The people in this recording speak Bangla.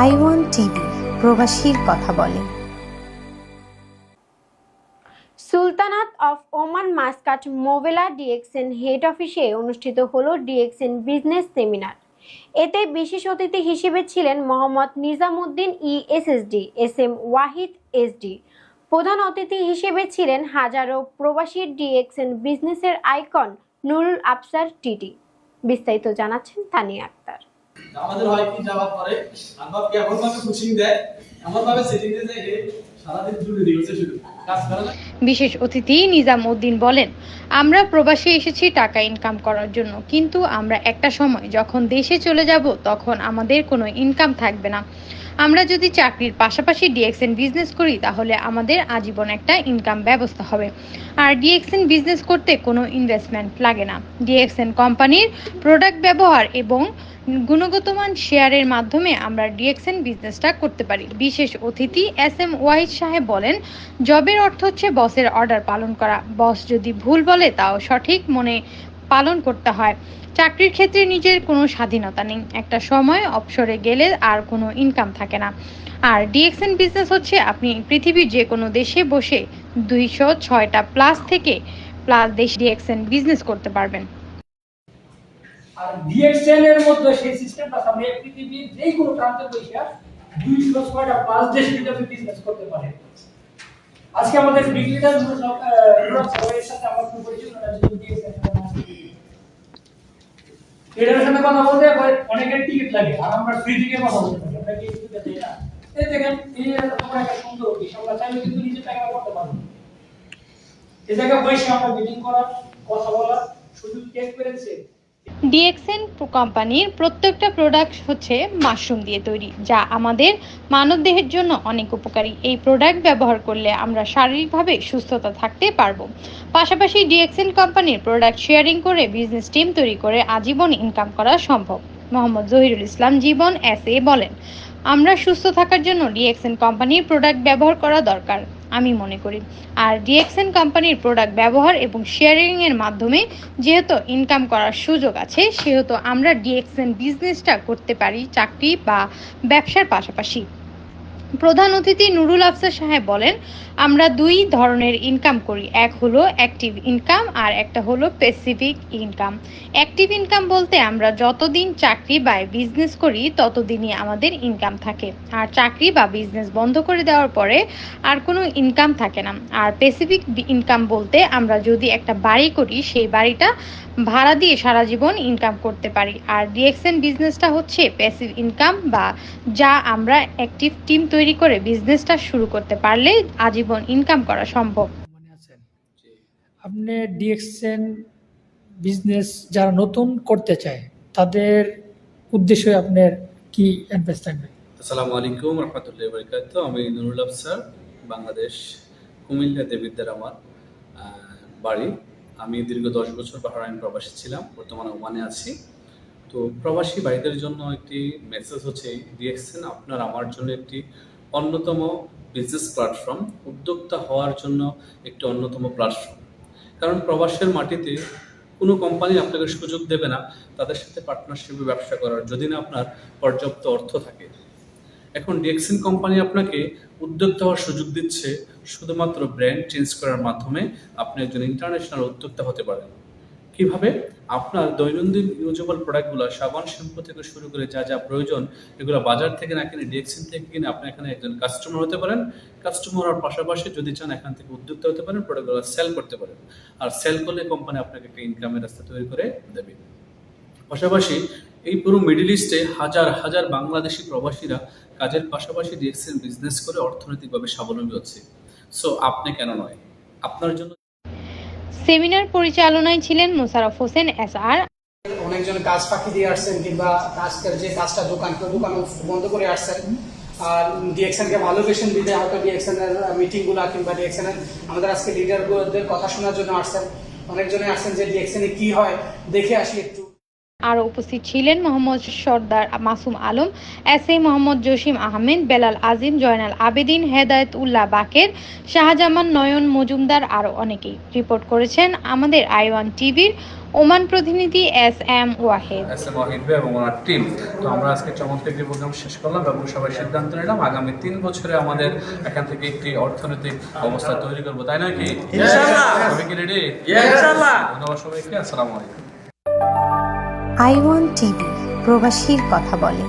আই1 টিভি প্রবাসীর কথা বলে। সুলতানাত অফ ওমান মাসকাট মোবেলা ডিএক্সএন হেড অফিসে অনুষ্ঠিত হলো ডিএক্সএন বিজনেস সেমিনার। এতে বিশেষ অতিথি হিসেবে ছিলেন Mohammad Nizamuddin SSD, SM Wahid SD. প্রধান অতিথি হিসেবে ছিলেন হাজারো প্রবাসী ডিএক্সএন বিজনেসের আইকন নুরুল আফসার টিটি। বিস্তারিত জানাচ্ছেন তানিয়া আক্তার। আমাদের হয় কি যাওয়ার পরে আমরা কেমন ভাবে পুশিং দেয় এমন ভাবে সেটিং এ যায় সারাদিন জুড়ে দিয়েছে শুধু কাজ করে না। বিশেষ অতিথি নিজামউদ্দিন বলেন, আমরা প্রবাসে এসেছি টাকা ইনকাম করার জন্য, কিন্তু আমরা একটা সময় যখন দেশে চলে যাব তখন আমাদের কোনো ইনকাম থাকবে না। আমরা যদি চাকরির পাশাপাশি ডিএক্সএন বিজনেস করি তাহলে আমাদের আজীবন একটা ইনকাম ব্যবস্থা হবে। আর ডিএক্সএন বিজনেস করতে কোনো ইনভেস্টমেন্ট লাগে না। ডিএক্সএন কোম্পানির প্রোডাক্ট ব্যবহার এবং গুণগত মান শেয়ারের মাধ্যমে আমরা ডিএক্সএন বিজনেসটা করতে পারি। বিশেষ অতিথি এসএম ওয়াহিদ সাহেব বলেন, জবের অর্থ হচ্ছে বসের অর্ডার পালন করা। বস যদি ভুল বলে তাও সঠিক মনে পালন করতে হয়। চাকরির ক্ষেত্রে নিজের কোনো স্বাধীনতা নেই। একটা সময় অবসরে গেলে আর কোনো ইনকাম থাকে না। আর ডিএক্সএন বিজনেস হচ্ছে আপনি পৃথিবীর যে কোনো দেশে বসে 206টা প্লাস থেকে প্লাস দেশ ডিএক্সএন বিজনেস করতে পারবেন। আর ডিএক্সএন এর মধ্যে সেই সিস্টেমটা আপনি পৃথিবীর যে কোনো প্রান্তে বসে 206টা প্লাস দেশে আপনি বিজনেস করতে পারেন। আজকে আমাদের বিক্রিটার সবাইয়ের সাথে আমার খুব পরিচিত ডিএক্সএন এটার সাথে কথা বলতে অনেকের টিকিট লাগে, আর আমরা ফ্রি থেকে কথা বলতে পারি। আমরা কি টিকিট দেই না? এই দেখেন এই আমরা একটা সুন্দর অফিস, আমরা চাইলে কিন্তু নিজে টাকা করতে পারবো। এই জায়গায় বসে আমরা মিটিং করার, কথা বলার সুযোগ টেক করেছে। ডিএক্সএন কোম্পানির প্রত্যেকটা প্রোডাক্ট হচ্ছে মাশরুম দিয়ে তৈরি, যা আমাদের মানবদেহের জন্য অনেক উপকারী। এই প্রোডাক্ট ব্যবহার করলে আমরা শারীরিকভাবে সুস্থতা থাকতে পারবো। পাশাপাশি ডিএক্সএন কোম্পানির প্রোডাক্ট শেয়ারিং করে বিজনেস টিম তৈরি করে আজীবন ইনকাম করা সম্ভব। মোহাম্মদ জহিরুল ইসলাম জীবন এসএ বলেন, আমরা সুস্থ থাকার জন্য ডিএক্সএন কোম্পানির প্রোডাক্ট ব্যবহার করা দরকার আমি মনে করি। আর ডিএক্সএন কোম্পানির প্রোডাক্ট ব্যবহার এবং শেয়ারিং এর মাধ্যমে যেহেতু ইনকাম করার সুযোগ আছে, সেহেতু আমরা ডিএক্সএন বিজনেসটা করতে পারি চাকরি বা ব্যবসার পাশাপাশি। প্রধান অতিথি নুরুল আফসার সাহেব বলেন, আমরা দুই ধরনের ইনকাম করি, এক হলো অ্যাক্টিভ ইনকাম আর একটা হলো প্যাসিভিক ইনকাম। অ্যাক্টিভ ইনকাম বলতে আমরা যতদিন চাকরি বা বিজনেস করি ততদিনই আমাদের ইনকাম থাকে, আর চাকরি বা বিজনেস বন্ধ করে দেওয়ার পরে আর কোনো ইনকাম থাকে না। আর প্যাসিভিক ইনকাম বলতে আমরা যদি একটা বাড়ি করি, সেই বাড়িটা ভাড়া দিয়ে সারা জীবন ইনকাম করতে পারি। আর ডিএক্সএন বিজনেসটা হচ্ছে প্যাসিভ ইনকাম, বা যা আমরা অ্যাক্টিভ টিম তৈরি করে বিজনেসটা শুরু করতে পারলে আজীবন ইনকাম করা সম্ভব। আপনি ডিএক্সএন বিজনেস যারা নতুন করতে চায় তাদের উদ্দেশ্যে আপনার কি অ্যাডভাইস থাকবে? আসসালামু আলাইকুম রাহমাতুল্লাহি ওয়া বারাকাতুহু। আমি নুরুল আফসার, বাংলাদেশ, কুমিল্লা দেবিদ্বার আমার বাড়ি। আমি দীর্ঘ 10 বছর বাহরাইন প্রবাসী ছিলাম, বর্তমানে ওমানে আছি। তো প্রবাসী ভাইদের জন্য একটি মেসেজ হচ্ছে, ডিএক্সএন আপনার আমার জন্য একটি অন্যতম বিজনেস প্ল্যাটফর্ম, উদ্যোক্তা হওয়ার জন্য একটি অন্যতম প্ল্যাটফর্ম। কারণ প্রবাসের মাটিতে কোনো কোম্পানি আপনাকে সুযোগ দেবে না তাদের সাথে পার্টনারশিপে ব্যবসা করার, যদি না আপনার পর্যাপ্ত অর্থ থাকে। এখন ডিএক্সএন কোম্পানি আপনাকে উদ্যোক্তা হওয়ার সুযোগ দিচ্ছে শুধুমাত্র ব্র্যান্ড চেঞ্জ করার মাধ্যমে। আপনি একজন ইন্টারন্যাশনাল উদ্যোক্তা হতে পারেন। কিভাবে? আপনার দৈনন্দিন ইউজেবল প্রোডাক্টগুলো, সাবান শ্যাম্পু থেকে শুরু করে যা যা প্রয়োজন, এগুলো বাজার থেকে না কিনে ডিএক্সএন থেকে কিনে আপনি এখানে একজন কাস্টমার হতে পারেন। কাস্টমার হওয়ার পাশাপাশি যদি চান এখান থেকে উদ্যোক্তা হতে পারেন, প্রোডাক্টগুলো সেল করতে পারেন। আর সেল করলে কোম্পানি আপনাকে একটা ইনকামের রাস্তা তৈরি করে দেবে। পাশাপাশি এই পুরো মিডল ইস্টে হাজার হাজার বাংলাদেশি প্রবাসীরা কাজের পাশাপাশি ডিএক্সএন বিজনেস করে অর্থনৈতিকভাবে স্বাবলম্বী হচ্ছে। সো আপনি কেন নয়? আপনার জন্য সেমিনার পরিচালনায় ছিলেন মোশাররফ হোসেন এসআর। অনেকজন কাজ ফাঁকি দিয়ে আসছেন, কিংবা কাজের যে কাজটা দোকান বন্ধ করে আসছেন, আর ডিএক্সএনকে ভালোবেসেন দিতে হয়তো ডিএক্সএন এর মিটিংগুলো কিংবা ডিএক্সএন এর আমাদের আজকে লিডারদের কথা শোনার জন্য আসছেন। অনেকজনে আসছেন যে ডিএক্সএন এ কি হয় দেখে আসি একটু। আরও উপস্থিত ছিলেন মোহাম্মদ সর্দার মাসুম আলম, এসএ মোহাম্মদ জসিম আহমেদ, বেলাল আজিম, জয়নাল আবেদিন, হেদায়েত উল্লাহ বাকের, শাহজামান, নয়ন মজুমদার আরও অনেকেই। রিপোর্ট করেছেন আমাদের I1 টিভির ওমান প্রতিনিধি SM ওয়াহিদ ভাই এবং ওনার টিম। তো আমরা আজকে চমৎকার একটি প্রোগ্রাম শেষ করলাম এবং সবাই সিদ্ধান্ত নিলাম আগামী 3 বছরে আমাদের এখান থেকে একটি অর্থনৈতিক অবস্থা তৈরি করবো, তাই নাকি? ইনশাআল্লাহ। সবাই কি রেডি? ইনশাআল্লাহ। ধন্যবাদ সবাইকে। আসসালামু আলাইকুম। I1 টিভি, প্রবাসীর কথা বলে।